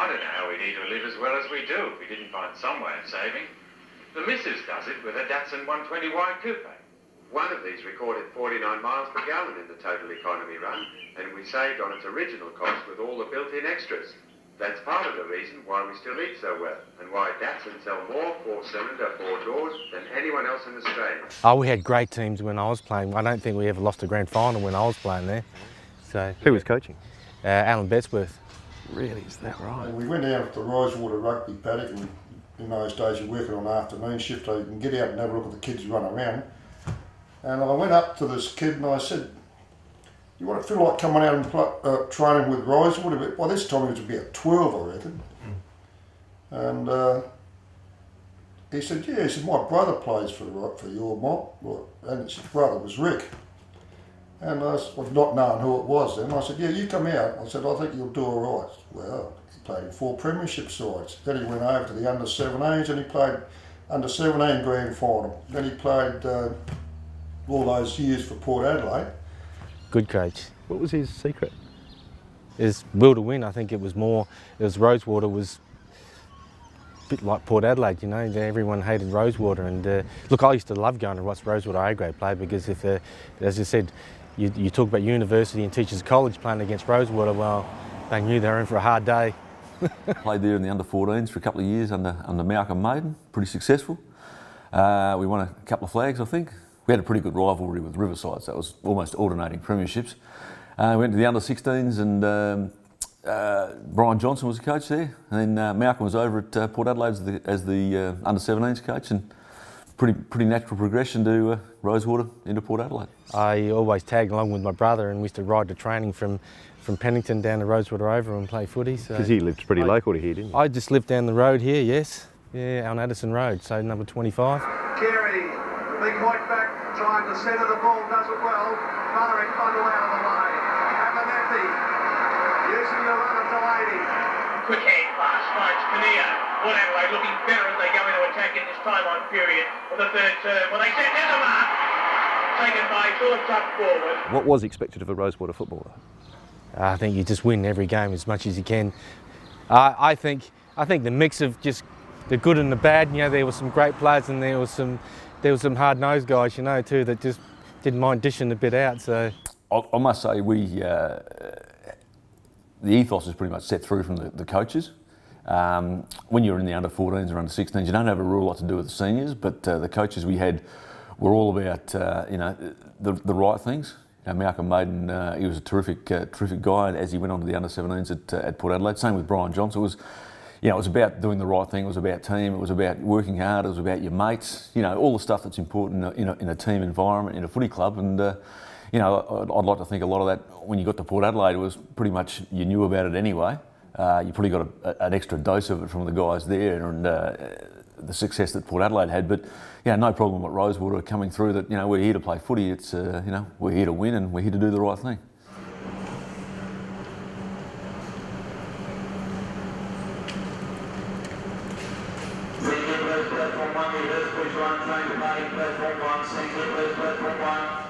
I don't know how we'd eat or live as well as we do if we didn't find some way of saving. The missus does it with her Datsun 120Y coupe. One of these recorded 49 miles per gallon in the total economy run, and we saved on its original cost with all the built-in extras. That's part of the reason why we still eat so well, and why Datsun sell more four-cylinder, four-doors than anyone else in Australia. Oh, we had great teams when I was playing. I don't think we ever lost a grand final when I was playing there. So who was coaching? Alan Bettsworth. Really, is that right? And we went out to the Rosewater rugby paddock, and in those days you're working on afternoon shift, so you can get out and have a look at the kids run around. And I went up to this kid and I said, "You want to feel like coming out and training with Rosewater?" But by this time he was about 12, I reckon. And he said, "Yeah." He said, "My brother plays for your mob," and his brother was Rick. And I was not knowing who it was then. I said, "Yeah, you come out." I said, "I think you'll do all right." Well, he played in 4 premiership sides. Then he went over to the under-17s and he played under-17 grand final. Then he played all those years for Port Adelaide. Good coach. What was his secret? His will to win. I think it was Rosewater was a bit like Port Adelaide, you know. Everyone hated Rosewater, and look, I used to love going to watch Rosewater A-grade play because if, as I said, you talk about university and teachers college playing against Rosewater, well, they knew they were in for a hard day. Played there in the under-14s for a couple of years under Malcolm Maiden, pretty successful. We won a couple of flags, I think. We had a pretty good rivalry with Riverside, so it was almost alternating premierships. We went to the under-16s and Brian Johnson was the coach there, and then Malcolm was over at Port Adelaide as the under-17s coach, and pretty natural progression to Rosewater into Port Adelaide. I always tagged along with my brother, and we used to ride to training from Pennington down to Rosewater over and play footy. Because you lived pretty local to here, didn't you? I just lived down the road here, yes. Yeah, on Addison Road, so number 25. Carey, big point back, trying to centre the ball, does it well. Buttering bundle out of the way. Abernethy, using the run of Delaney. Quick hand pass finds Kinnear. Port Adelaide looking better as they go into attack in this time-on period for the third term. Well, they set there's a mark. Taken by short tuck forward. What was expected of a Rosewater footballer? I think you just win every game as much as you can. I think the mix of just the good and the bad. You know, there were some great players and there was some hard-nosed guys, you know, too, that just didn't mind dishing a bit out. So I must say the ethos is pretty much set through from the coaches. When you're in the under-14s or under-16s, you don't have a real lot to do with the seniors, but the coaches we had were all about the right things. You know, Malcolm Maiden, he was a terrific guy as he went on to the under-17s at Port Adelaide. Same with Brian Johnson. It was about doing the right thing. It was about team. It was about working hard. It was about your mates. You know, all the stuff that's important in a team environment, in a footy club. And I'd like to think a lot of that when you got to Port Adelaide was pretty much you knew about it anyway. You probably got an extra dose of it from the guys there and the success that Port Adelaide had. But no problem at Rosewater coming through that. We're here to play footy. It's we're here to win and we're here to do the right thing. Platform 1, reverse push 1, train to party, platform 1, single, platform 1.